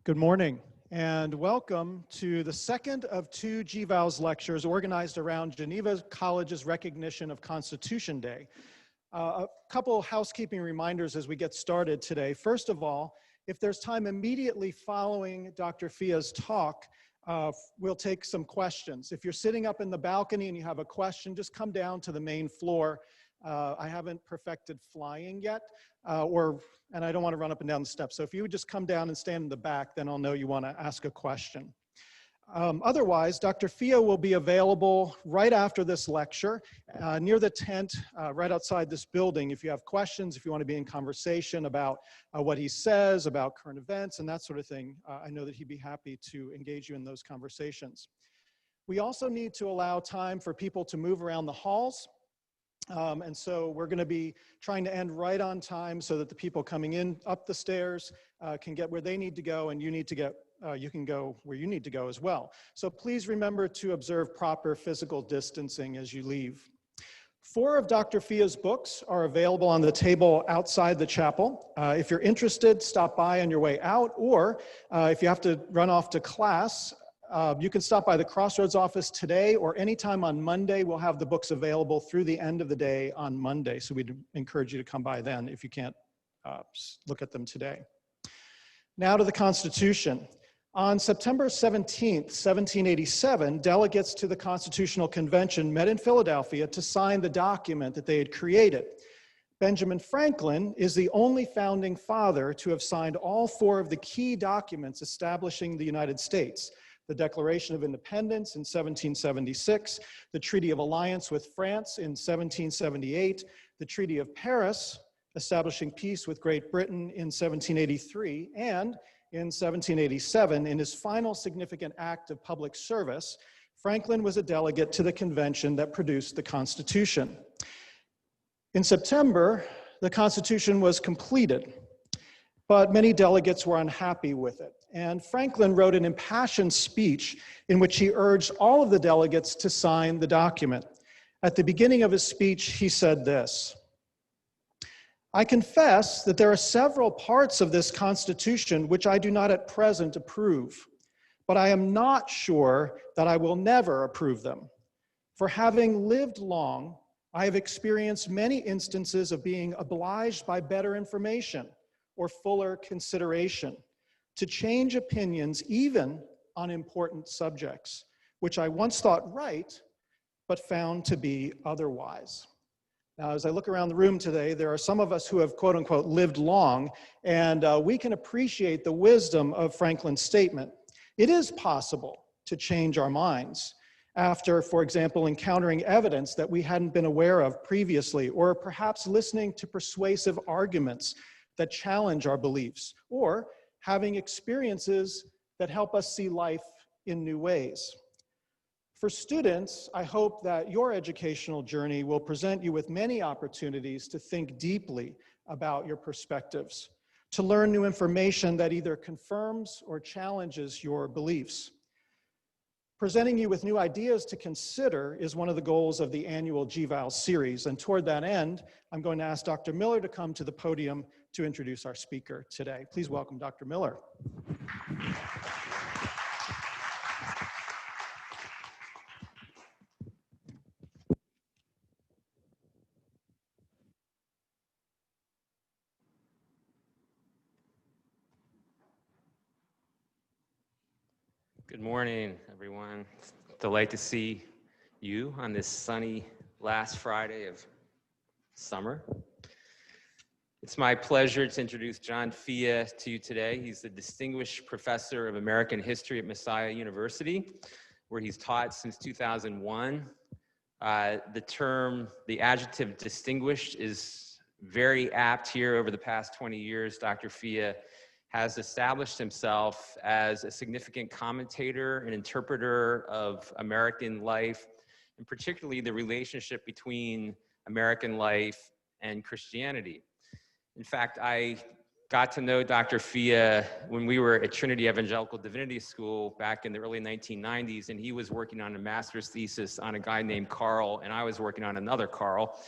Good morning and welcome to the second of two GVALS lectures organized around Geneva College's recognition of Constitution Day. A couple housekeeping reminders as we get started today. First of all, if there's time immediately following Dr. Fia's talk, we'll take some questions. If you're sitting up in the balcony and you have a question, just come down to the main floor. I haven't perfected flying yet, and I don't want to run up and down the steps. So if you would just come down and stand in the back, then I'll know you want to ask a question. Otherwise, Dr. Fia will be available right after this lecture near the tent right outside this building. If you have questions, if you want to be in conversation about what he says, about current events and that sort of thing, I know that he'd be happy to engage you in those conversations. We also need to allow time for people to move around the halls. And so we're going to be trying to end right on time so that the people coming in up the stairs can get where they need to go, and you can go where you need to go as well. So please remember to observe proper physical distancing as you leave. 4 of Dr. Fia's books are available on the table outside the chapel. If you're interested, stop by on your way out, or if you have to run off to class, you can stop by the Crossroads office today or anytime on Monday. We'll have the books available through the end of the day on Monday, so we'd encourage you to come by then if you can't look at them today. Now to the Constitution. On September 17th, 1787, delegates to the Constitutional Convention met in Philadelphia to sign the document that they had created. Benjamin Franklin is the only founding father to have signed all 4 of the key documents establishing the United States: the Declaration of Independence in 1776, the Treaty of Alliance with France in 1778, the Treaty of Paris, establishing peace with Great Britain in 1783, and in 1787, in his final significant act of public service, Franklin was a delegate to the convention that produced the Constitution. In September, the Constitution was completed, but many delegates were unhappy with it. And Franklin wrote an impassioned speech in which he urged all of the delegates to sign the document. At the beginning of his speech, he said this: "I confess that there are several parts of this Constitution which I do not at present approve, but I am not sure that I will never approve them. For having lived long, I have experienced many instances of being obliged by better information or fuller consideration to change opinions even on important subjects, which I once thought right, but found to be otherwise." Now, as I look around the room today, there are some of us who have, quote unquote, lived long, and we can appreciate the wisdom of Franklin's statement. It is possible to change our minds after, for example, encountering evidence that we hadn't been aware of previously, or perhaps listening to persuasive arguments that challenge our beliefs, or having experiences that help us see life in new ways. For students, I hope that your educational journey will present you with many opportunities to think deeply about your perspectives, to learn new information that either confirms or challenges your beliefs. Presenting you with new ideas to consider is one of the goals of the annual GVALS series, and toward that end, I'm going to ask Dr. Miller to come to the podium to introduce our speaker today. Please welcome Dr. Miller. Good morning, everyone. It's a delight to see you on this sunny last Friday of summer. It's my pleasure to introduce John Fia to you today. He's the Distinguished Professor of American History at Messiah University, where he's taught since 2001. The adjective distinguished is very apt here. Over the past 20 years, Dr. Fia has established himself as a significant commentator and interpreter of American life, and particularly the relationship between American life and Christianity. In fact, I got to know Dr. Fia when we were at Trinity Evangelical Divinity School back in the early 1990s, and he was working on a master's thesis on a guy named Carl, and I was working on another Carl.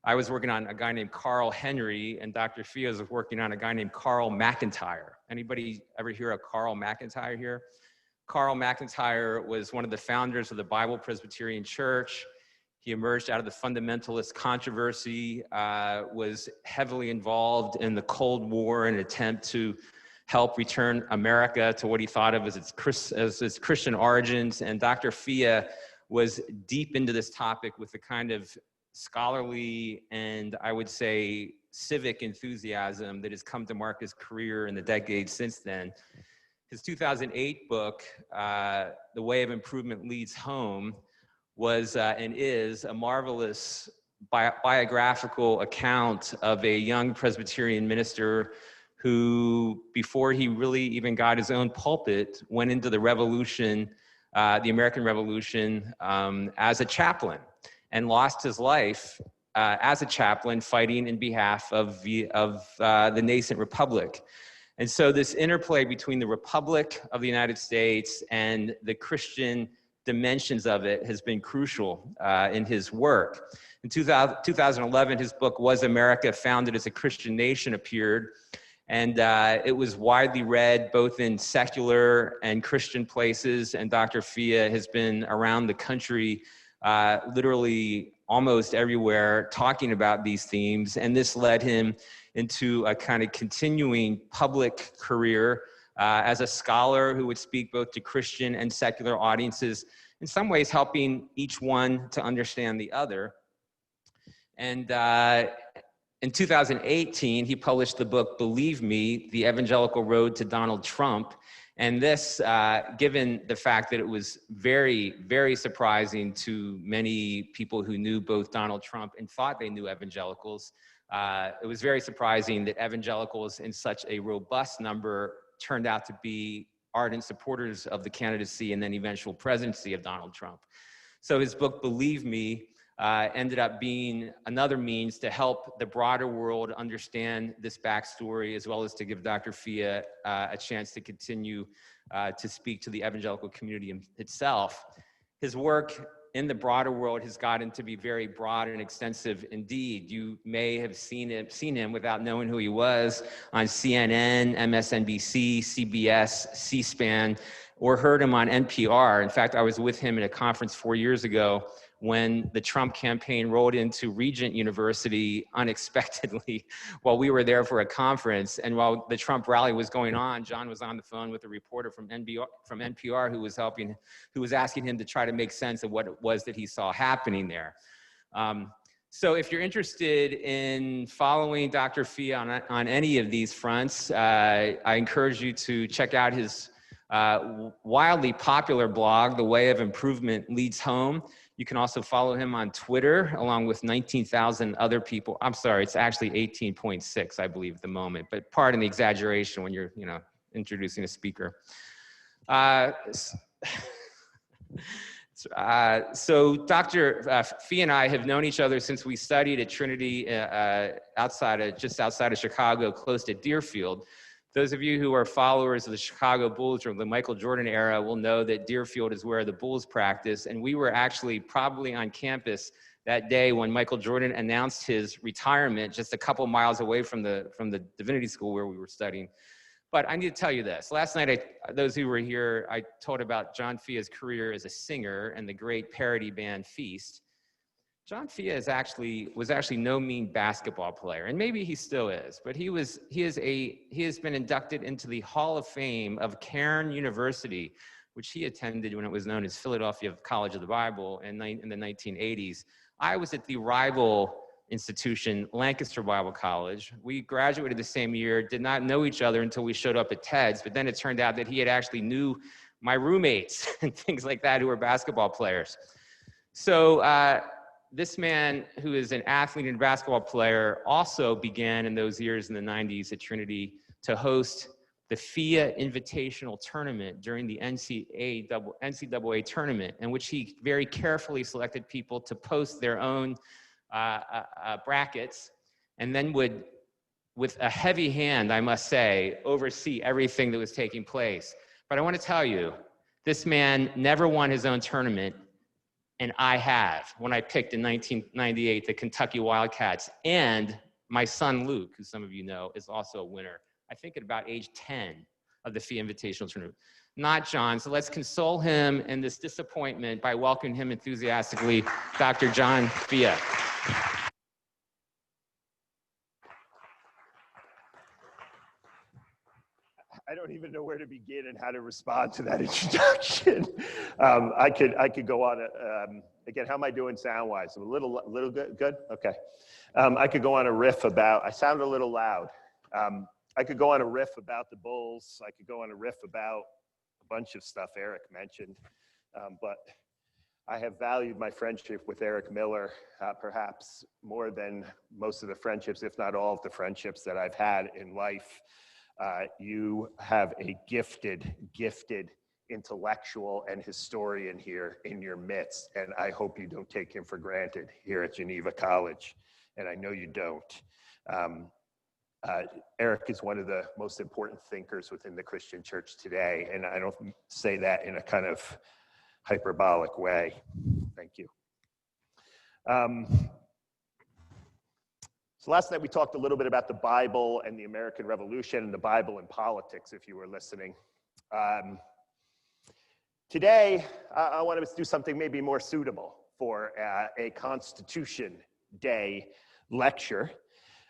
I was working on a guy named Carl Henry, and Dr. Fia was working on a guy named Carl McIntyre. Anybody ever hear of Carl McIntyre here? Carl McIntyre was one of the founders of the Bible Presbyterian Church. He emerged out of the fundamentalist controversy, was heavily involved in the Cold War in an attempt to help return America to what he thought of as its Christian origins. And Dr. Fia was deep into this topic with the kind of scholarly and, I would say, civic enthusiasm that has come to mark his career in the decades since then. His 2008 book, The Way of Improvement Leads Home, was and is a marvelous biographical account of a young Presbyterian minister who, before he really even got his own pulpit, went into the revolution, the American Revolution, as a chaplain, and lost his life as a chaplain fighting in behalf of the nascent republic. And so this interplay between the Republic of the United States and the Christian dimensions of it has been crucial in his work. In 2011, his book, Was America Founded as a Christian Nation, appeared, and it was widely read both in secular and Christian places, and Dr. Fia has been around the country literally almost everywhere talking about these themes, and this led him into a kind of continuing public career as a scholar who would speak both to Christian and secular audiences, in some ways helping each one to understand the other. And in 2018, he published the book, Believe Me, The Evangelical Road to Donald Trump. And this, given the fact that it was very, very surprising to many people who knew both Donald Trump and thought they knew evangelicals, it was very surprising that evangelicals in such a robust number turned out to be ardent supporters of the candidacy and then eventual presidency of Donald Trump. So his book, Believe Me, ended up being another means to help the broader world understand this backstory, as well as to give Dr. Fia a chance to continue to speak to the evangelical community itself. His work in the broader world has gotten to be very broad and extensive indeed. You may have seen him without knowing who he was on CNN, MSNBC, CBS, C-SPAN, or heard him on NPR. In fact, I was with him at a conference 4 years ago when the Trump campaign rolled into Regent University unexpectedly while we were there for a conference. And while the Trump rally was going on, John was on the phone with a reporter from NPR who was asking him to try to make sense of what it was that he saw happening there. So if you're interested in following Dr. Fia on any of these fronts, I encourage you to check out his wildly popular blog, The Way of Improvement Leads Home. You can also follow him on Twitter, along with 19,000 other people. I'm sorry, it's actually 18.6, I believe, at the moment, but pardon the exaggeration when you're, introducing a speaker. So Dr. Fee and I have known each other since we studied at Trinity just outside of Chicago, close to Deerfield. Those of you who are followers of the Chicago Bulls or the Michael Jordan era will know that Deerfield is where the Bulls practice, and we were actually probably on campus that day when Michael Jordan announced his retirement just a couple miles away from the divinity school where we were studying. But I need to tell you this. Last night, those who were here, I told about John Fia's career as a singer and the great parody band Feast. John Fia was actually no mean basketball player, and maybe he still is, but he has been inducted into the Hall of Fame of Cairn University, which he attended when it was known as Philadelphia College of the Bible in the 1980s. I was at the rival institution, Lancaster Bible College. We graduated the same year, did not know each other until we showed up at TEDS, but then it turned out that he had actually knew my roommates and things like that who were basketball players. So this man, who is an athlete and basketball player, also began in those years in the 90s at Trinity to host the FIA Invitational Tournament during the NCAA tournament, in which he very carefully selected people to post their own brackets, and then would, with a heavy hand, I must say, oversee everything that was taking place. But I want to tell you, this man never won his own tournament, And I have, when I picked in 1998 the Kentucky Wildcats. And my son Luke, who some of you know, is also a winner, I think at about age 10 of the FIA Invitational Tournament. Not John, so let's console him in this disappointment by welcoming him enthusiastically, Dr. John FIA. I don't even know where to begin and how to respond to that introduction. I could go on. Again, how am I doing sound-wise? A little good? Okay. I could go on a riff about, I sound a little loud. I could go on a riff about the Bulls. I could go on a riff about a bunch of stuff Eric mentioned. But I have valued my friendship with Eric Miller, perhaps more than most of the friendships, if not all of the friendships that I've had in life. You have a gifted intellectual and historian here in your midst, and I hope you don't take him for granted here at Geneva College, and I know you don't. Eric is one of the most important thinkers within the Christian church today, and I don't say that in a kind of hyperbolic way. Thank you. So last night we talked a little bit about the Bible and the American Revolution and the Bible and politics, if you were listening. Today, I want to do something maybe more suitable for a Constitution Day lecture.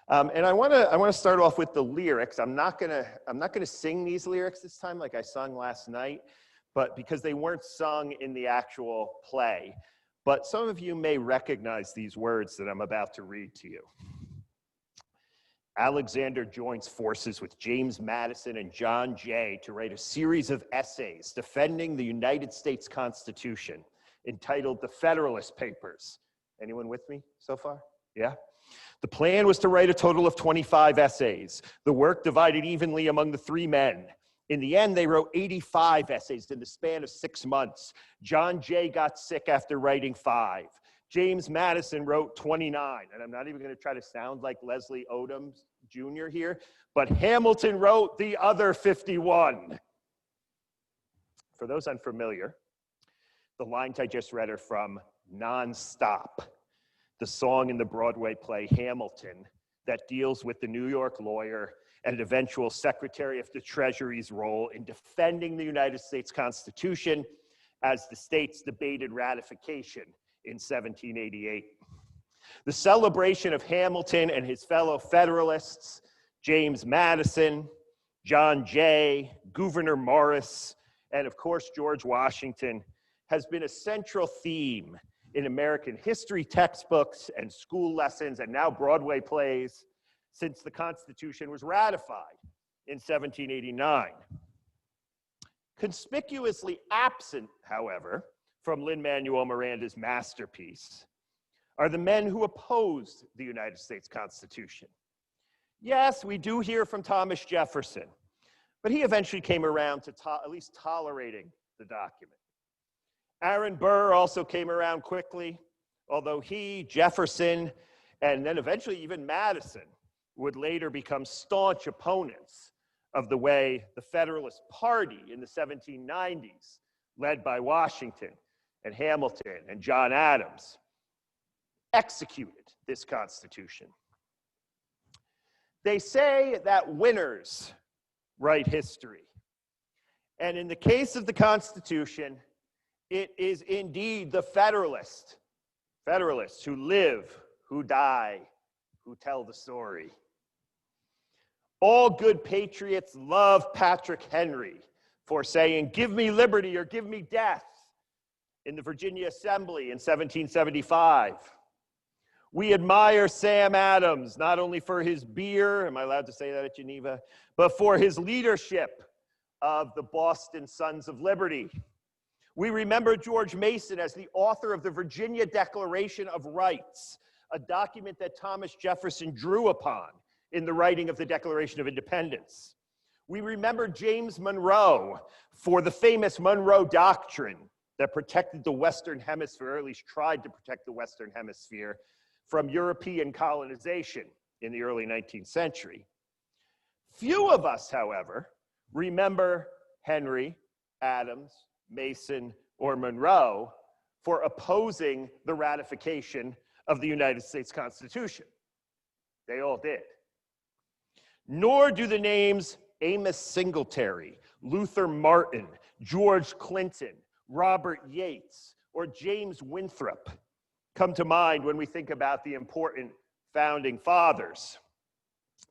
And I want to start off with the lyrics. I'm not gonna sing these lyrics this time like I sung last night, but because they weren't sung in the actual play. But some of you may recognize these words that I'm about to read to you. Alexander joins forces with James Madison and John Jay to write a series of essays defending the United States Constitution entitled The Federalist Papers. Anyone with me so far? Yeah? The plan was to write a total of 25 essays, the work divided evenly among the three men. In the end, they wrote 85 essays in the span of 6 months. John Jay got sick after writing 5. James Madison wrote 29, and I'm not even going to try to sound like Leslie Odom Jr. here, but Hamilton wrote the other 51. For those unfamiliar, the lines I just read are from Non-Stop, the song in the Broadway play Hamilton that deals with the New York lawyer and eventual Secretary of the Treasury's role in defending the United States Constitution as the states debated ratification in 1788. The celebration of Hamilton and his fellow Federalists, James Madison, John Jay, Gouverneur Morris, and of course George Washington, has been a central theme in American history textbooks and school lessons and now Broadway plays since the Constitution was ratified in 1789. Conspicuously absent, however, from Lin-Manuel Miranda's masterpiece are the men who opposed the United States Constitution. Yes, we do hear from Thomas Jefferson, but he eventually came around to at least tolerating the document. Aaron Burr also came around quickly, although he, Jefferson, and then eventually even Madison would later become staunch opponents of the way the Federalist Party in the 1790s, led by Washington and Hamilton and John Adams, executed this Constitution. They say that winners write history. And in the case of the Constitution, it is indeed the Federalists who live, who die, who tell the story. All good patriots love Patrick Henry for saying, "Give me liberty or give me death," in the Virginia Assembly in 1775. We admire Sam Adams, not only for his beer, am I allowed to say that at Geneva, but for his leadership of the Boston Sons of Liberty. We remember George Mason as the author of the Virginia Declaration of Rights, a document that Thomas Jefferson drew upon in the writing of the Declaration of Independence. We remember James Monroe for the famous Monroe Doctrine that protected the Western Hemisphere, or at least tried to protect the Western Hemisphere from European colonization in the early 19th century. Few of us, however, remember Henry, Adams, Mason, or Monroe for opposing the ratification of the United States Constitution. They all did. Nor do the names Amos Singletary, Luther Martin, George Clinton, Robert Yates, or James Winthrop come to mind when we think about the important founding fathers.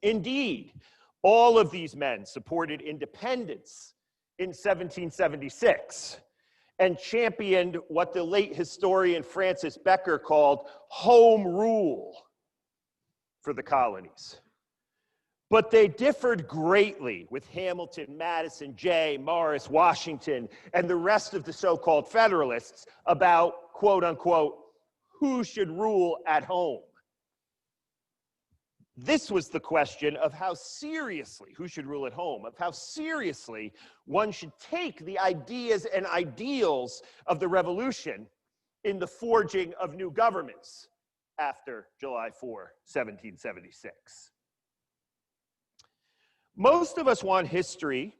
Indeed, all of these men supported independence in 1776 and championed what the late historian Francis Becker called home rule for the colonies. But they differed greatly with Hamilton, Madison, Jay, Morris, Washington, and the rest of the so-called Federalists about, quote unquote, who should rule at home. This was the question of how seriously, who should rule at home, of how seriously one should take the ideas and ideals of the revolution in the forging of new governments after July 4, 1776. Most of us want history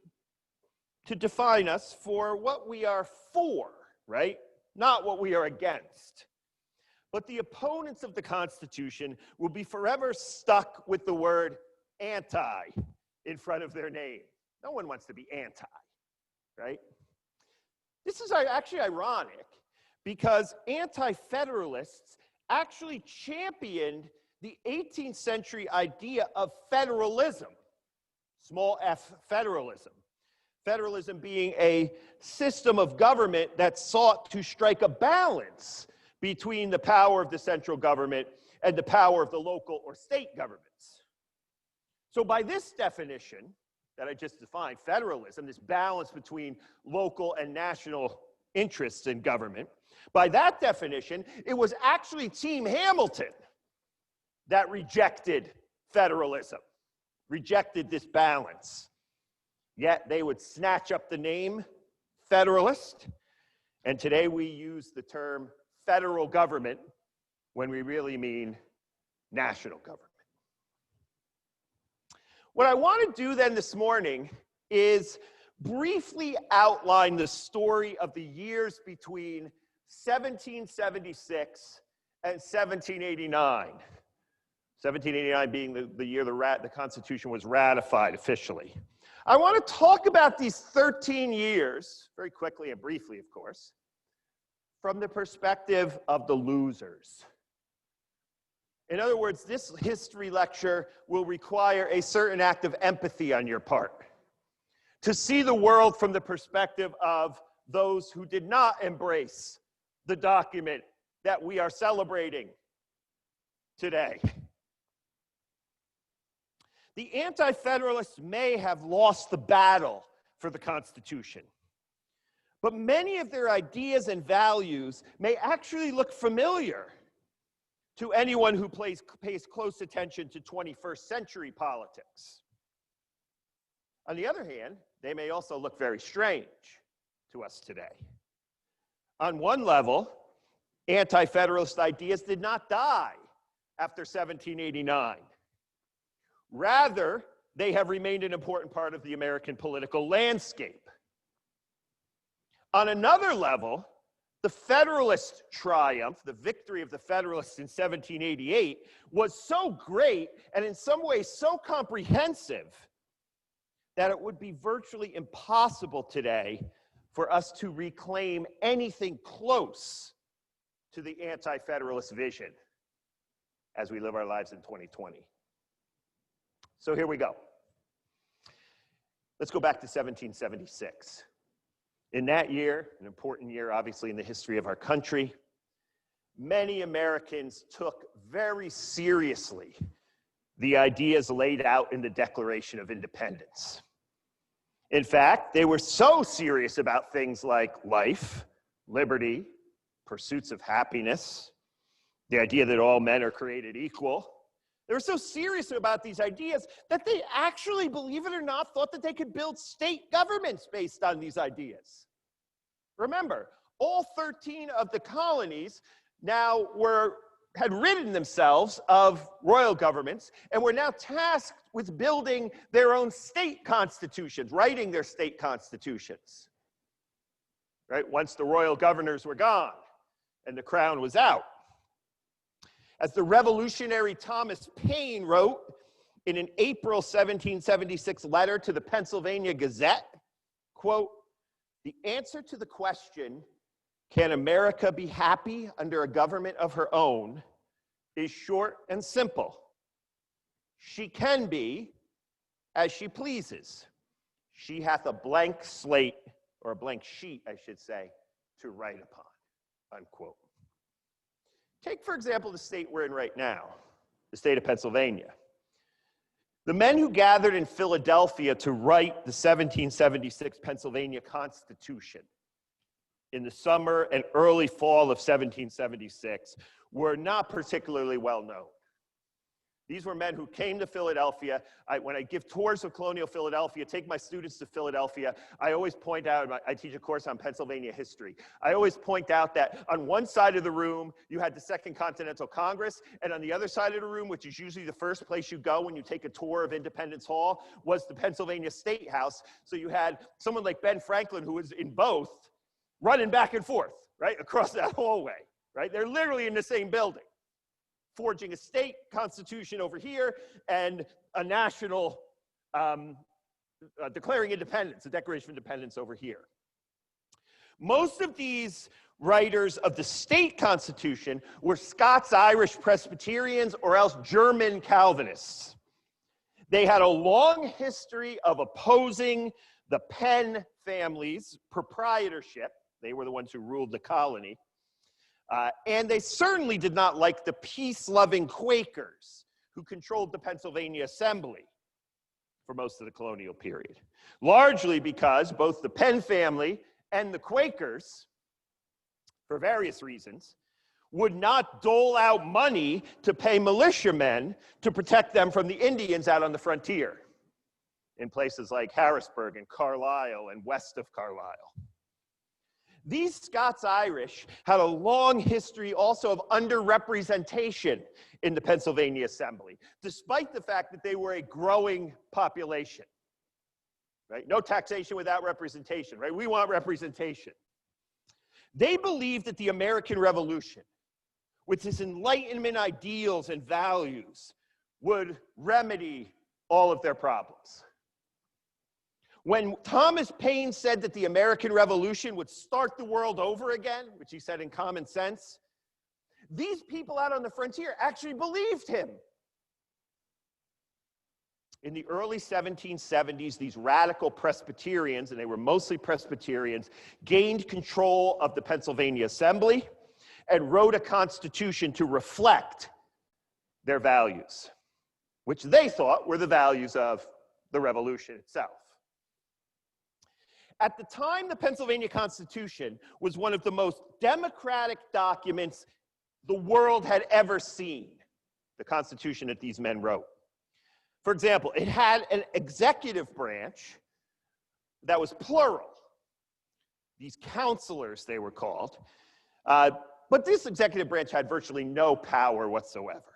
to define us for what we are for, right? Not what we are against. But the opponents of the Constitution will be forever stuck with the word anti in front of their name. No one wants to be anti, right? This is actually ironic because anti-federalists actually championed the 18th century idea of federalism, small f federalism. Federalism being a system of government that sought to strike a balance between the power of the central government and the power of the local or state governments. So by this definition that I just defined, federalism, this balance between local and national interests in government, by that definition, it was actually Team Hamilton that rejected federalism, rejected this balance. Yet they would snatch up the name Federalist, and today we use the term federal government when we really mean national government. What I want to do then this morning is briefly outline the story of the years between 1776 and 1789. 1789 being the year the Constitution was ratified officially. I want to talk about these 13 years, very quickly and briefly, of course, from the perspective of the losers. In other words, this history lecture will require a certain act of empathy on your part, to see the world from the perspective of those who did not embrace the document that we are celebrating today. The Anti-Federalists may have lost the battle for the Constitution, but many of their ideas and values may actually look familiar to anyone who pays close attention to 21st century politics. On the other hand, they may also look very strange to us today. On one level, Anti-Federalist ideas did not die after 1789. Rather, they have remained an important part of the American political landscape. On another level, the Federalist triumph, the victory of the Federalists in 1788, was so great and in some ways so comprehensive that it would be virtually impossible today for us to reclaim anything close to the Anti-Federalist vision as we live our lives in 2020. So here we go. Let's go back to 1776. In that year, an important year, obviously, in the history of our country, many Americans took very seriously the ideas laid out in the Declaration of Independence. In fact, they were so serious about things like life, liberty, pursuits of happiness, the idea that all men are created equal. They were so serious about these ideas that they actually, believe it or not, thought that they could build state governments based on these ideas. Remember, all 13 of the colonies now had ridden themselves of royal governments and were now tasked with building their own state constitutions, writing their state constitutions. Right? Once the royal governors were gone, and the crown was out. As the revolutionary Thomas Paine wrote in an April 1776 letter to the Pennsylvania Gazette, quote, "The answer to the question, can America be happy under a government of her own, is short and simple. She can be as she pleases. She hath a blank slate," or a blank sheet, I should say, "to write upon," unquote. Take, for example, the state we're in right now, the state of Pennsylvania. The men who gathered in Philadelphia to write the 1776 Pennsylvania Constitution in the summer and early fall of 1776 were not particularly well known. These were men who came to Philadelphia. When I give tours of colonial Philadelphia, take my students to Philadelphia, I always point out, I teach a course on Pennsylvania history. I always point out that on one side of the room, you had the Second Continental Congress, and on the other side of the room, which is usually the first place you go when you take a tour of Independence Hall, was the Pennsylvania State House. So you had someone like Ben Franklin, who was in both, running back and forth, right, across that hallway, right? They're literally in the same building, forging a state constitution over here and a national declaring independence, a Declaration of Independence over here. Most of these writers of the state constitution were Scots-Irish Presbyterians or else German Calvinists. They had a long history of opposing the Penn family's proprietorship. They were the ones who ruled the colony. And they certainly did not like the peace-loving Quakers who controlled the Pennsylvania Assembly for most of the colonial period, largely because both the Penn family and the Quakers, for various reasons, would not dole out money to pay militiamen to protect them from the Indians out on the frontier in places like Harrisburg and Carlisle and west of Carlisle. These Scots-Irish had a long history also of underrepresentation in the Pennsylvania Assembly, despite the fact that they were a growing population, right? No taxation without representation, right? We want representation. They believed that the American Revolution, with its Enlightenment ideals and values, would remedy all of their problems. When Thomas Paine said that the American Revolution would start the world over again, which he said in Common Sense, these people out on the frontier actually believed him. In the early 1770s, these radical Presbyterians, and they were mostly Presbyterians, gained control of the Pennsylvania Assembly and wrote a constitution to reflect their values, which they thought were the values of the Revolution itself. At the time, the Pennsylvania Constitution was one of the most democratic documents the world had ever seen, the Constitution that these men wrote. For example, it had an executive branch that was plural. These counselors, they were called. But this executive branch had virtually no power whatsoever.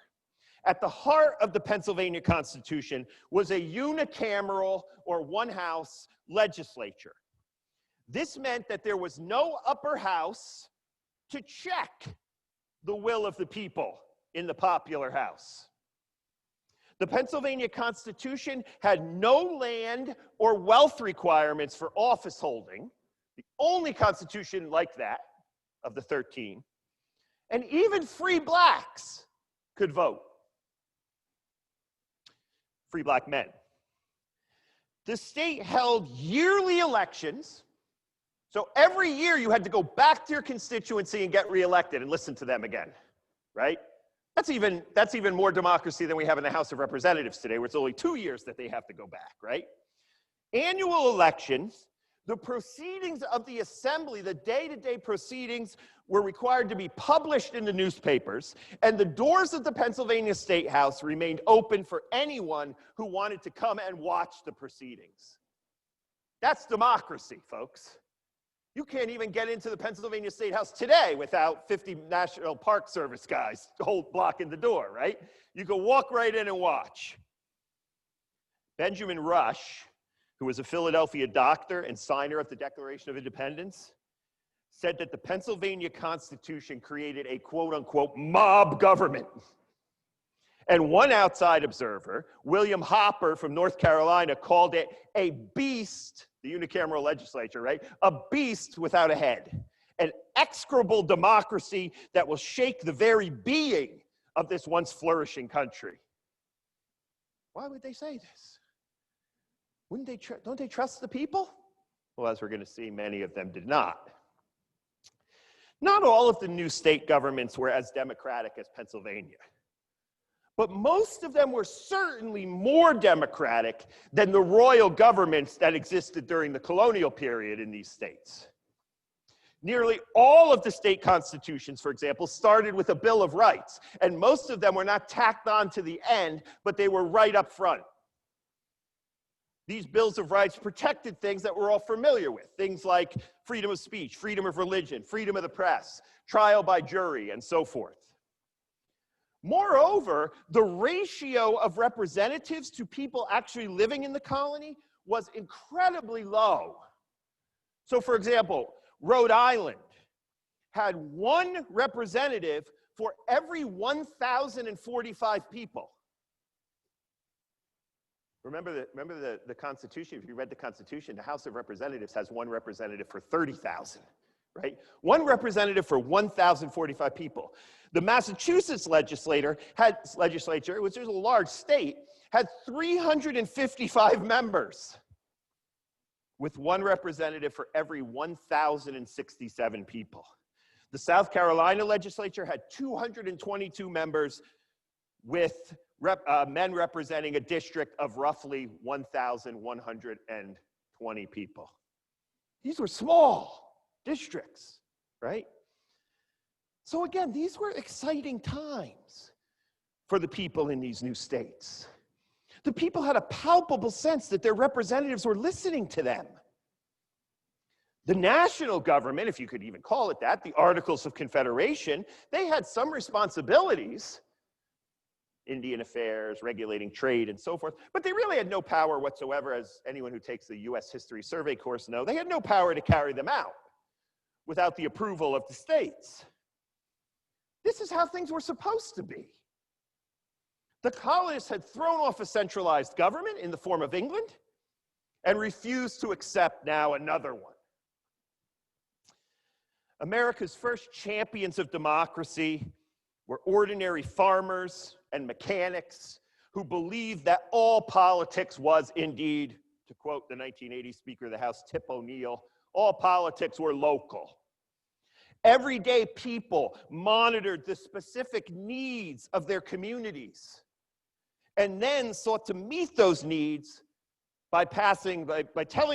At the heart of the Pennsylvania Constitution was a unicameral or one-house legislature. This meant that there was no upper house to check the will of the people in the popular house. The Pennsylvania Constitution had no land or wealth requirements for office holding, the only constitution like that of the 13, and even free blacks could vote. Free black men. The state held yearly elections. So every year you had to go back to your constituency and get reelected and listen to them again, right? That's even more democracy than we have in the House of Representatives today, where it's only 2 years that they have to go back, right? Annual elections, the proceedings of the assembly, the day-to-day proceedings were required to be published in the newspapers, and the doors of the Pennsylvania State House remained open for anyone who wanted to come and watch the proceedings. That's democracy, folks. You can't even get into the Pennsylvania State House today without 50 National Park Service guys blocking the door, right? You can walk right in and watch. Benjamin Rush, who was a Philadelphia doctor and signer of the Declaration of Independence, said that the Pennsylvania Constitution created a quote-unquote mob government. And one outside observer, William Hopper from North Carolina, called it a beast, the unicameral legislature, right? A beast without a head. An execrable democracy that will shake the very being of this once flourishing country. Why would they say this? Don't they trust the people? Well, as we're going to see, many of them did not. Not all of the new state governments were as democratic as Pennsylvania. But most of them were certainly more democratic than the royal governments that existed during the colonial period in these states. Nearly all of the state constitutions, for example, started with a Bill of Rights, and most of them were not tacked on to the end, but they were right up front. These bills of rights protected things that we're all familiar with, things like freedom of speech, freedom of religion, freedom of the press, trial by jury, and so forth. Moreover, the ratio of representatives to people actually living in the colony was incredibly low. So, for example, Rhode Island had one representative for every 1,045 people. Remember the Constitution, if you read the Constitution, the House of Representatives has one representative for 30,000, right? One representative for 1,045 people. The Massachusetts legislature, which is a large state, had 355 members with one representative for every 1,067 people. The South Carolina legislature had 222 members with men representing a district of roughly 1,120 people. These were small districts, right? So again, these were exciting times for the people in these new states. The people had a palpable sense that their representatives were listening to them. The national government, if you could even call it that, the Articles of Confederation, they had some responsibilities, Indian affairs, regulating trade, and so forth, but they really had no power whatsoever, as anyone who takes the U.S. History Survey course know. They had no power to carry them out without the approval of the states. This is how things were supposed to be. The colonists had thrown off a centralized government in the form of England and refused to accept now another one. America's first champions of democracy were ordinary farmers and mechanics who believed that all politics was indeed, to quote the 1980 Speaker of the House, Tip O'Neill, all politics were local. Everyday people monitored the specific needs of their communities and then sought to meet those needs by telling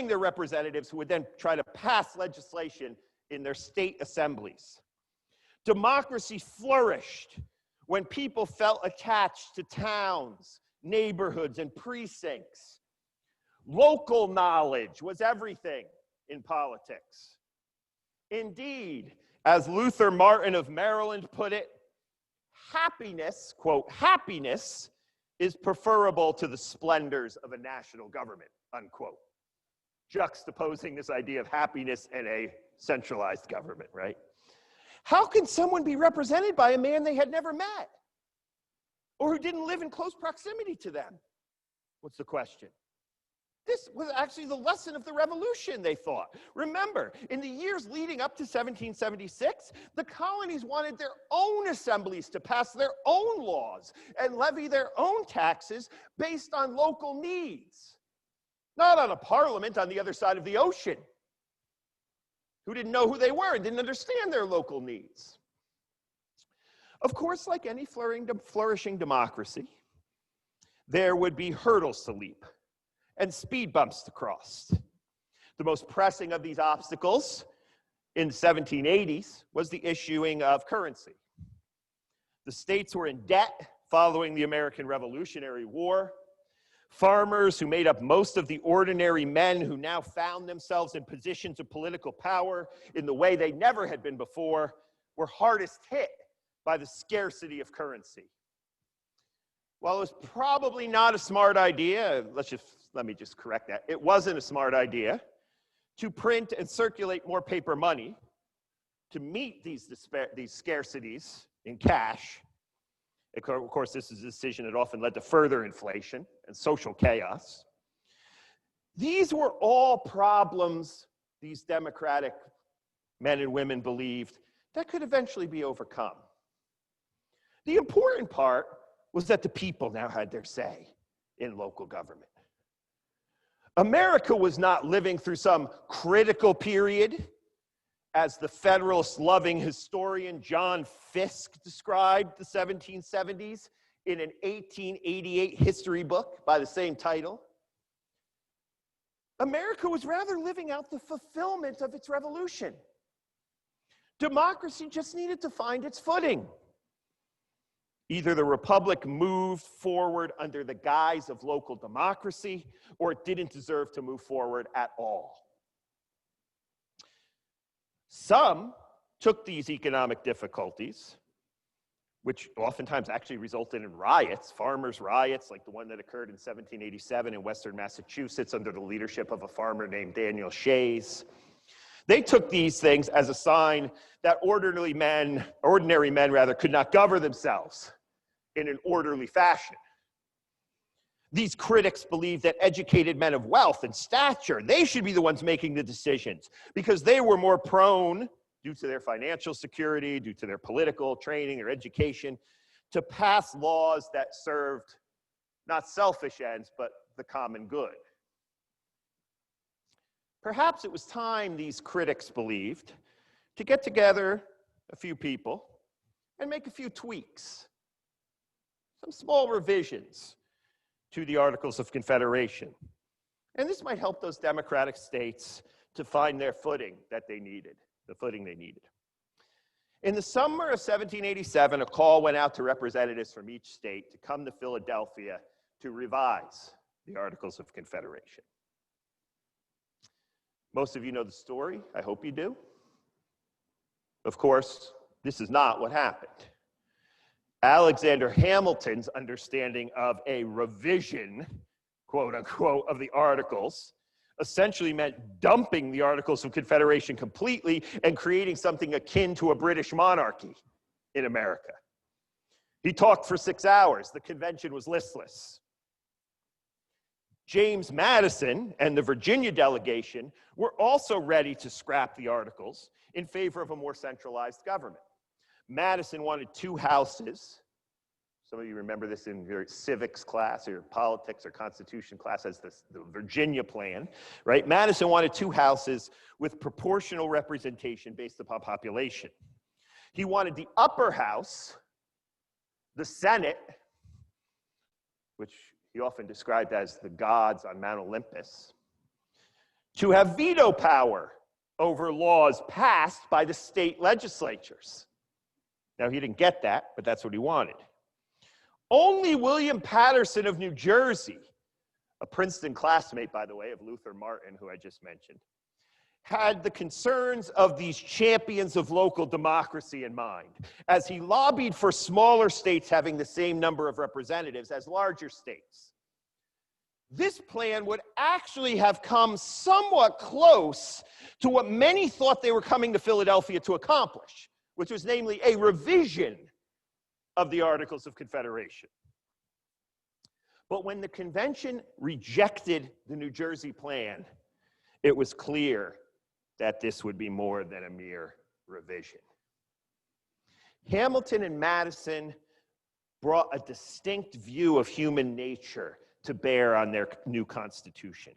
their representatives, who would then try to pass legislation in their state assemblies. Democracy flourished when people felt attached to towns, neighborhoods, and precincts. Local knowledge was everything in politics. Indeed, as Luther Martin of Maryland put it, happiness, quote, happiness is preferable to the splendors of a national government, unquote. Juxtaposing this idea of happiness and a centralized government, right? How can someone be represented by a man they had never met or who didn't live in close proximity to them? What's the question? This was actually the lesson of the revolution, they thought. Remember, in the years leading up to 1776, the colonies wanted their own assemblies to pass their own laws and levy their own taxes based on local needs, not on a parliament on the other side of the ocean who didn't know who they were and didn't understand their local needs. Of course, like any flourishing democracy, there would be hurdles to leap and speed bumps to cross. The most pressing of these obstacles in the 1780s was the issuing of currency. The states were in debt following the American Revolutionary War. Farmers, who made up most of the ordinary men who now found themselves in positions of political power in the way they never had been before, were hardest hit by the scarcity of currency. While it was probably not a smart idea, let me just correct that. It wasn't a smart idea to print and circulate more paper money to meet these scarcities in cash. Of course, this is a decision that often led to further inflation and social chaos. These were all problems these democratic men and women believed that could eventually be overcome. The important part was that the people now had their say in local government. America was not living through some critical period, as the Federalist-loving historian John Fiske described the 1770s in an 1888 history book by the same title. America was rather living out the fulfillment of its revolution. Democracy just needed to find its footing. Either the republic moved forward under the guise of local democracy, or it didn't deserve to move forward at all. Some took these economic difficulties, which oftentimes actually resulted in riots, farmers' riots, like the one that occurred in 1787 in Western Massachusetts under the leadership of a farmer named Daniel Shays. They took these things as a sign that ordinary men could not govern themselves in an orderly fashion. These critics believed that educated men of wealth and stature, they should be the ones making the decisions because they were more prone, due to their financial security, due to their political training or education, to pass laws that served not selfish ends, but the common good. Perhaps it was time, these critics believed, to get together a few people and make a few tweaks, some small revisions to the Articles of Confederation. And this might help those democratic states to find their footing that they needed, the footing they needed. In the summer of 1787, a call went out to representatives from each state to come to Philadelphia to revise the Articles of Confederation. Most of you know the story. I hope you do. Of course, this is not what happened. Alexander Hamilton's understanding of a revision, quote unquote, of the Articles essentially meant dumping the Articles of Confederation completely and creating something akin to a British monarchy in America. He talked for 6 hours. The convention was listless. James Madison and the Virginia delegation were also ready to scrap the Articles in favor of a more centralized government. Madison wanted 2 houses. Some of you remember this in your civics class or your politics or constitution class as the Virginia plan, right? Madison wanted 2 houses with proportional representation based upon population. He wanted the upper house, the Senate, which he often described as the gods on Mount Olympus, to have veto power over laws passed by the state legislatures. Now, he didn't get that, but that's what he wanted. Only William Patterson of New Jersey, a Princeton classmate, by the way, of Luther Martin, who I just mentioned, had the concerns of these champions of local democracy in mind, as he lobbied for smaller states having the same number of representatives as larger states. This plan would actually have come somewhat close to what many thought they were coming to Philadelphia to accomplish, which was namely a revision of the Articles of Confederation. But when the convention rejected the New Jersey plan, it was clear that this would be more than a mere revision. Hamilton and Madison brought a distinct view of human nature to bear on their new Constitution.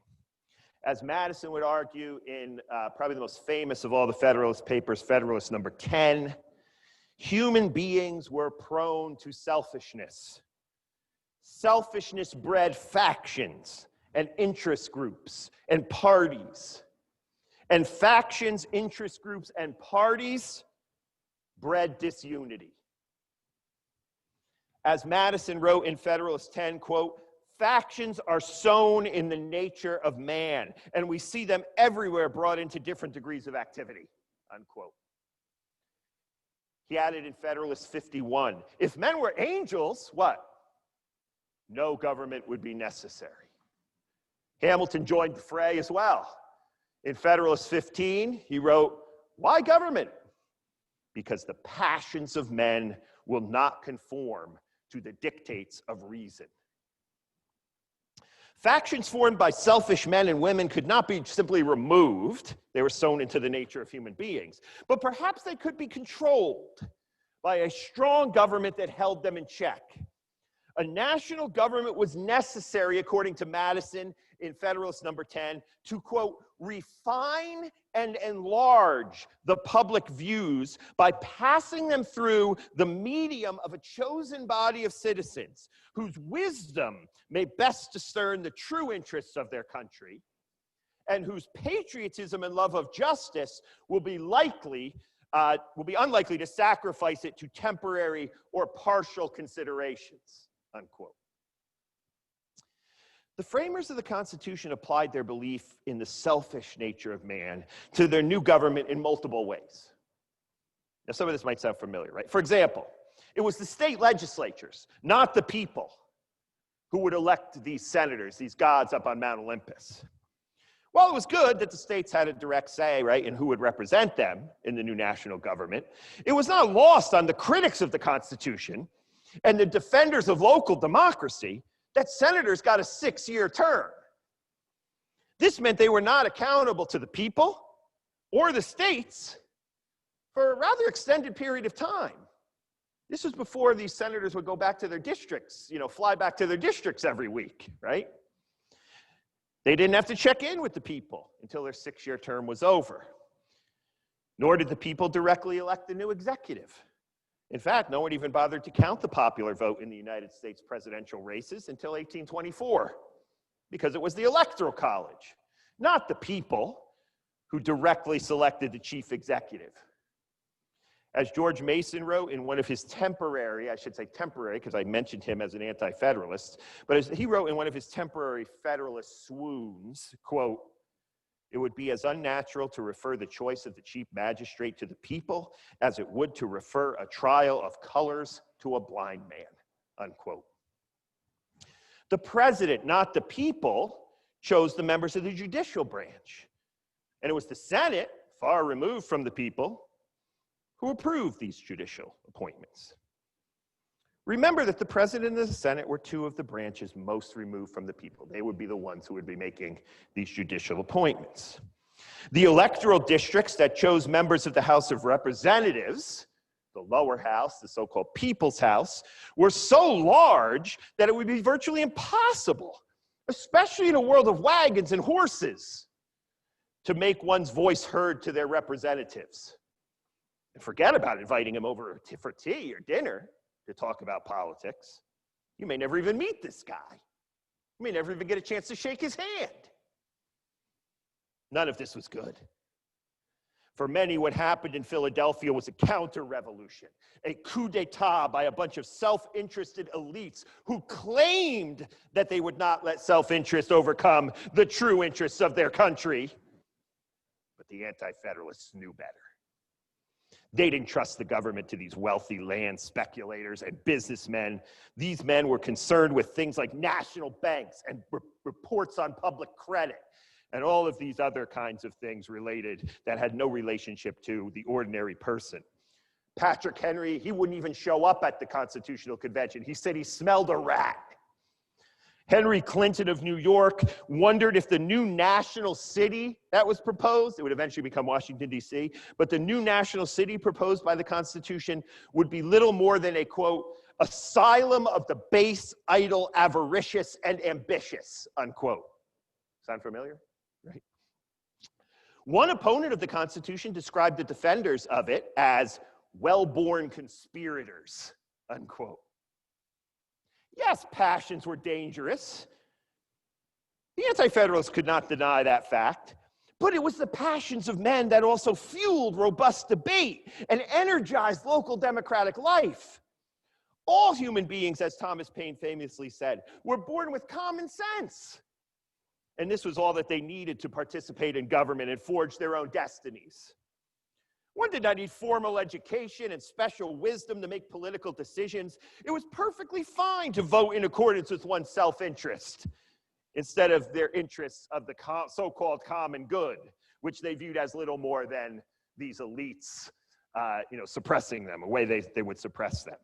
As Madison would argue in probably the most famous of all the Federalist papers, Federalist number 10, human beings were prone to selfishness. Selfishness bred factions and interest groups and parties. And factions, interest groups, and parties bred disunity. As Madison wrote in Federalist 10, quote, factions are sown in the nature of man, and we see them everywhere brought into different degrees of activity, unquote. He added in Federalist 51, if men were angels, what? No government would be necessary. Hamilton joined the fray as well. In Federalist 15, he wrote, why government? because the passions of men will not conform to the dictates of reason. Factions formed by selfish men and women could not be simply removed. They were sown into the nature of human beings. But perhaps they could be controlled by a strong government that held them in check. A national government was necessary, according to Madison in Federalist number 10, to, quote, refine and enlarge the public views by passing them through the medium of a chosen body of citizens whose wisdom may best discern the true interests of their country and whose patriotism and love of justice will be unlikely to sacrifice it to temporary or partial considerations, unquote. The framers of the Constitution applied their belief in the selfish nature of man to their new government in multiple ways. Now, some of this might sound familiar, right? For example, it was the state legislatures, not the people, who would elect these senators, these gods up on Mount Olympus. While it was good that the states had a direct say, right, in who would represent them in the new national government, it was not lost on the critics of the Constitution and the defenders of local democracy that senators got a 6-year term. This meant they were not accountable to the people or the states for a rather extended period of time. This was before these senators would go back to their districts, fly back to their districts every week, right? They didn't have to check in with the people until their 6-year term was over. Nor did the people directly elect the new executive. In fact, no one even bothered to count the popular vote in the United States presidential races until 1824, because it was the Electoral College, not the people, who directly selected the chief executive. As George Mason wrote in one of his temporary, I should say temporary because I mentioned him as an anti-federalist, but as he wrote in one of his temporary Federalist swoons, quote, "It would be as unnatural to refer the choice of the chief magistrate to the people as it would to refer a trial of colors to a blind man," unquote. The president, not the people, chose the members of the judicial branch. And it was the Senate, far removed from the people, who approved these judicial appointments. Remember that the president and the Senate were two of the branches most removed from the people. They would be the ones who would be making these judicial appointments. The electoral districts that chose members of the House of Representatives, the lower house, the so-called People's House, were so large that it would be virtually impossible, especially in a world of wagons and horses, to make one's voice heard to their representatives. And forget about inviting them over for tea or dinner to talk about politics. You may never even meet this guy. You may never even get a chance to shake his hand. None of this was good. For many, what happened in Philadelphia was a counter-revolution, a coup d'etat by a bunch of self-interested elites who claimed that they would not let self-interest overcome the true interests of their country. But the Anti-Federalists knew better. They didn't trust the government to these wealthy land speculators and businessmen. These men were concerned with things like national banks and reports on public credit and all of these other kinds of things related that had no relationship to the ordinary person. Patrick Henry, he wouldn't even show up at the Constitutional Convention. He said he smelled a rat. Henry Clinton of New York wondered if the new national city that was proposed, it would eventually become Washington, D.C., but the new national city proposed by the Constitution would be little more than a, quote, asylum of the base, idle, avaricious, and ambitious, unquote. Sound familiar? Right. One opponent of the Constitution described the defenders of it as well-born conspirators, unquote. Yes, passions were dangerous. The Anti-Federalists could not deny that fact, but it was the passions of men that also fueled robust debate and energized local democratic life. All human beings, as Thomas Paine famously said, were born with common sense. And this was all that they needed to participate in government and forge their own destinies. One did not need formal education and special wisdom to make political decisions. It was perfectly fine to vote in accordance with one's self-interest instead of their interests of the so-called common good, which they viewed as little more than these elites suppressing them, a way they would suppress them.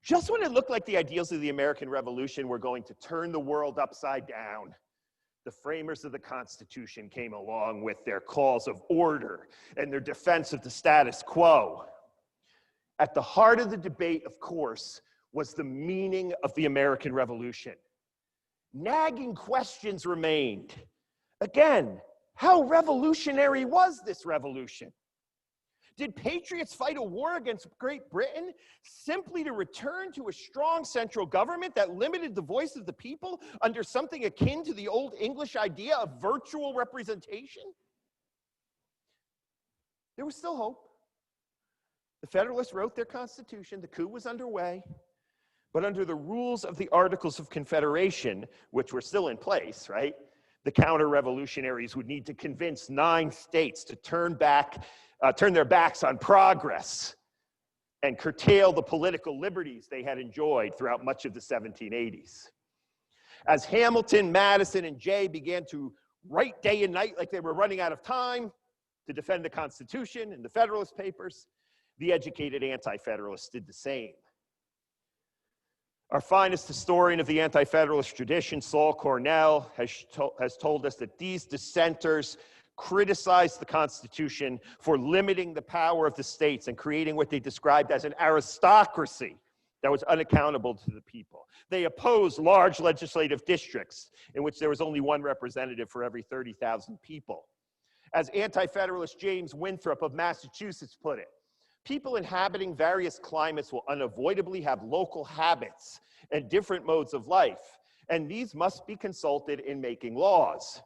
Just when it looked like the ideals of the American Revolution were going to turn the world upside down, the framers of the Constitution came along with their calls of order and their defense of the status quo. At the heart of the debate, of course, was the meaning of the American Revolution. Nagging questions remained. Again, how revolutionary was this revolution? Did patriots fight a war against Great Britain simply to return to a strong central government that limited the voice of the people under something akin to the old English idea of virtual representation? There was still hope. The Federalists wrote their Constitution, the coup was underway, but under the rules of the Articles of Confederation, which were still in place, right? The counter-revolutionaries would need to convince 9 states to turn their backs on progress and curtail the political liberties they had enjoyed throughout much of the 1780s. As Hamilton, Madison, and Jay began to write day and night like they were running out of time to defend the Constitution and the Federalist Papers, the educated Anti-Federalists did the same. Our finest historian of the Anti-Federalist tradition, Saul Cornell, has told us that these dissenters criticized the Constitution for limiting the power of the states and creating what they described as an aristocracy that was unaccountable to the people. They opposed large legislative districts in which there was only one representative for every 30,000 people. As Anti-Federalist James Winthrop of Massachusetts put it, people inhabiting various climates will unavoidably have local habits and different modes of life, and these must be consulted in making laws.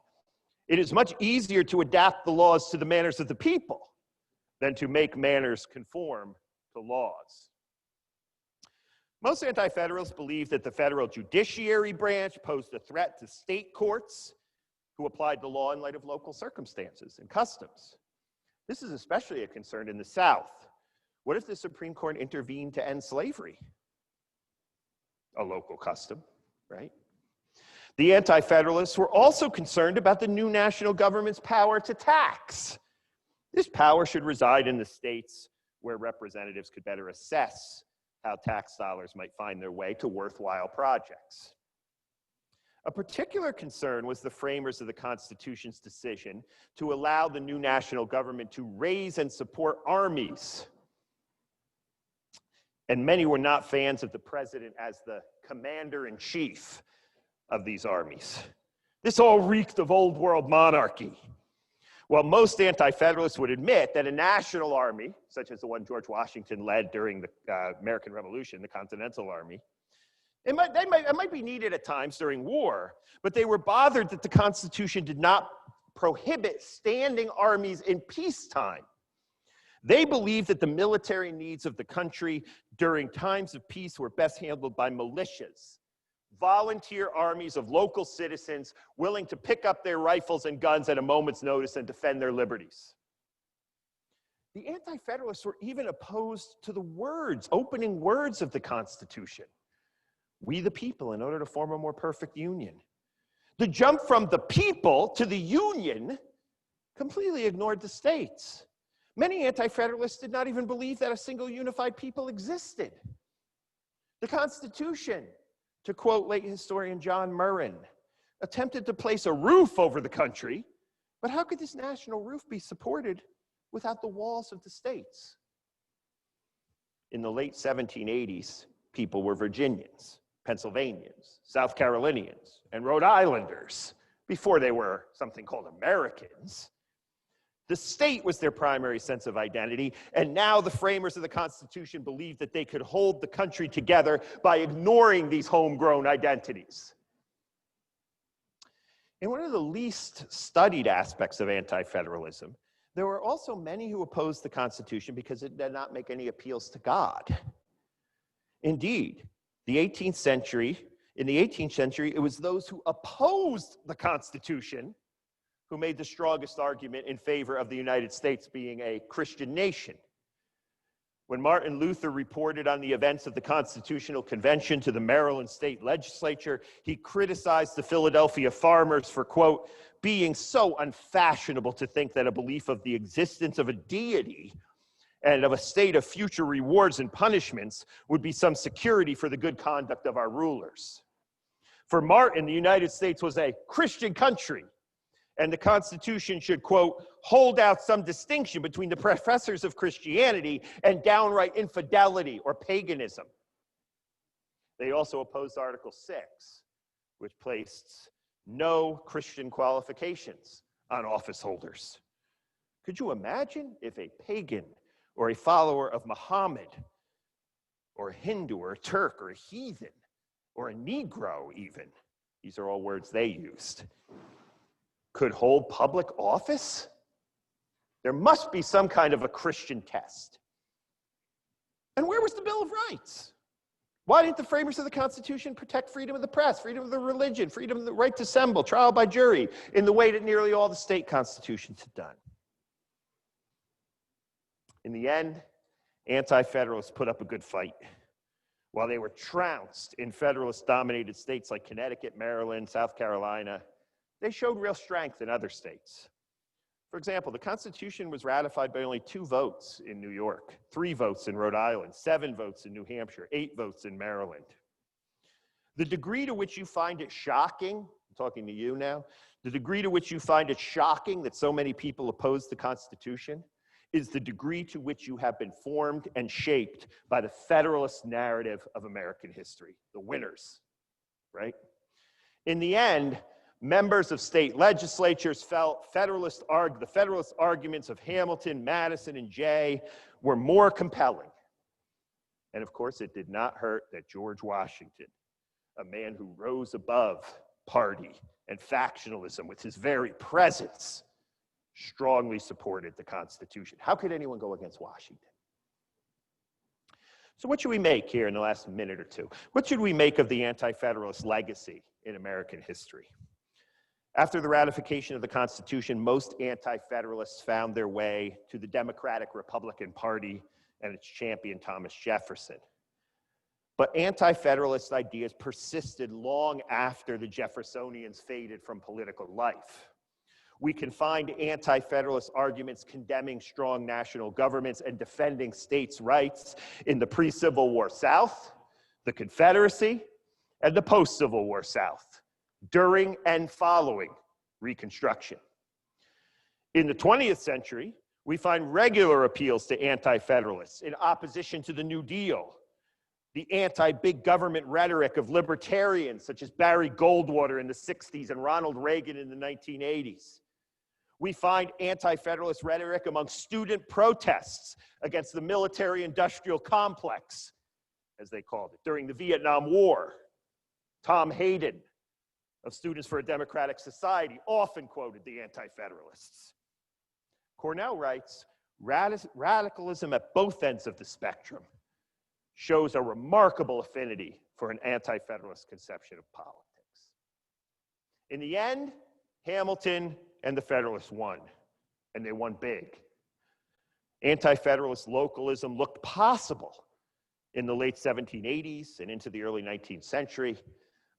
It is much easier to adapt the laws to the manners of the people than to make manners conform to laws. Most Anti-Federalists believe that the federal judiciary branch posed a threat to state courts who applied the law in light of local circumstances and customs. This is especially a concern in the South. What if the Supreme Court intervened to end slavery? A local custom, right? The Anti-Federalists were also concerned about the new national government's power to tax. This power should reside in the states where representatives could better assess how tax dollars might find their way to worthwhile projects. A particular concern was the framers of the Constitution's decision to allow the new national government to raise and support armies. And many were not fans of the president as the commander-in-chief of these armies. This all reeked of old world monarchy. While most Anti-Federalists would admit that a national army, such as the one George Washington led during the American Revolution, the Continental Army, it might be needed at times during war, but they were bothered that the Constitution did not prohibit standing armies in peacetime. They believed that the military needs of the country during times of peace were best handled by militias, volunteer armies of local citizens willing to pick up their rifles and guns at a moment's notice and defend their liberties. The Anti-Federalists were even opposed to the opening words of the Constitution. We the people, in order to form a more perfect union. The jump from the people to the union completely ignored the states. Many Anti-Federalists did not even believe that a single unified people existed. The Constitution, to quote late historian John Murrin, attempted to place a roof over the country, but how could this national roof be supported without the walls of the states? In the late 1780s, people were Virginians, Pennsylvanians, South Carolinians, and Rhode Islanders before they were something called Americans. The state was their primary sense of identity, and now the framers of the Constitution believed that they could hold the country together by ignoring these homegrown identities. In one of the least studied aspects of anti-federalism, there were also many who opposed the Constitution because it did not make any appeals to God. Indeed, in the 18th century, it was those who opposed the Constitution who made the strongest argument in favor of the United States being a Christian nation. When Martin Luther reported on the events of the Constitutional Convention to the Maryland State Legislature, he criticized the Philadelphia farmers for, quote, being so unfashionable to think that a belief of the existence of a deity and of a state of future rewards and punishments would be some security for the good conduct of our rulers. For Martin, the United States was a Christian country, and the Constitution should, quote, hold out some distinction between the professors of Christianity and downright infidelity or paganism. They also opposed Article 6, which placed no Christian qualifications on office holders. Could you imagine if a pagan or a follower of Muhammad or a Hindu or a Turk or a heathen or a Negro even, these are all words they used, could hold public office? There must be some kind of a Christian test. And where was the Bill of Rights? Why didn't the framers of the Constitution protect freedom of the press, freedom of the religion, freedom of the right to assemble, trial by jury, in the way that nearly all the state constitutions had done? In the end, Anti-Federalists put up a good fight. While they were trounced in Federalist-dominated states like Connecticut, Maryland, South Carolina, they showed real strength in other states. For example, the Constitution was ratified by only 2 votes in New York, 3 votes in Rhode Island, 7 votes in New Hampshire, 8 votes in Maryland. The degree to which you find it shocking, I'm talking to you now, the degree to which you find it shocking that so many people oppose the Constitution is the degree to which you have been formed and shaped by the Federalist narrative of American history, the winners, right? In the end, members of state legislatures felt the Federalist arguments of Hamilton, Madison, and Jay were more compelling. And of course, it did not hurt that George Washington, a man who rose above party and factionalism with his very presence, strongly supported the Constitution. How could anyone go against Washington? So what should we make here in the last minute or two? What should we make of the Anti-Federalist legacy in American history? After the ratification of the Constitution, most Anti-Federalists found their way to the Democratic Republican Party and its champion, Thomas Jefferson. But Anti-Federalist ideas persisted long after the Jeffersonians faded from political life. We can find Anti-Federalist arguments condemning strong national governments and defending states' rights in the pre-Civil War South, the Confederacy, and the post-Civil War South, during and following Reconstruction. In the 20th century, we find regular appeals to Anti-Federalists in opposition to the New Deal, the anti-big government rhetoric of libertarians such as Barry Goldwater in the 60s and Ronald Reagan in the 1980s. We find anti-Federalist rhetoric among student protests against the military-industrial complex, as they called it, during the Vietnam War. Tom Hayden of Students for a Democratic Society often quoted the Anti-Federalists. Cornell writes, radicalism at both ends of the spectrum shows a remarkable affinity for an Anti-Federalist conception of politics. In the end, Hamilton and the Federalists won, and they won big. Anti-Federalist localism looked possible in the late 1780s and into the early 19th century,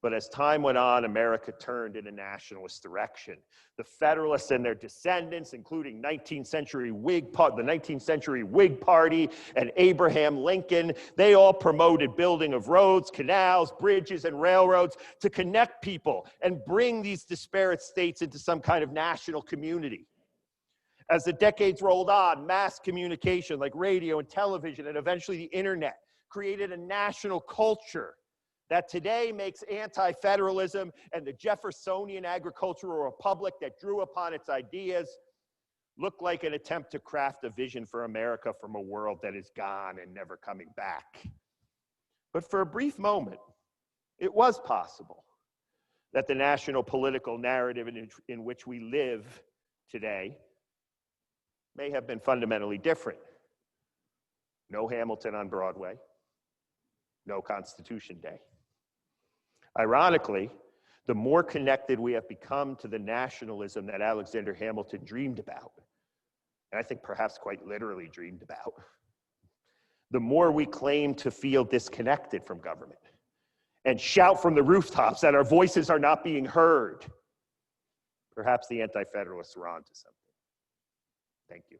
but as time went on, America turned in a nationalist direction. The Federalists and their descendants, including the 19th century Whig Party and Abraham Lincoln, they all promoted building of roads, canals, bridges, and railroads to connect people and bring these disparate states into some kind of national community. As the decades rolled on, mass communication like radio and television and eventually the internet created a national culture that today makes anti-federalism and the Jeffersonian agricultural republic that drew upon its ideas look like an attempt to craft a vision for America from a world that is gone and never coming back. But for a brief moment, it was possible that the national political narrative in which we live today may have been fundamentally different. No Hamilton on Broadway, no Constitution Day. Ironically, the more connected we have become to the nationalism that Alexander Hamilton dreamed about, and I think perhaps quite literally dreamed about, the more we claim to feel disconnected from government and shout from the rooftops that our voices are not being heard. Perhaps the Anti-Federalists were onto something. Thank you.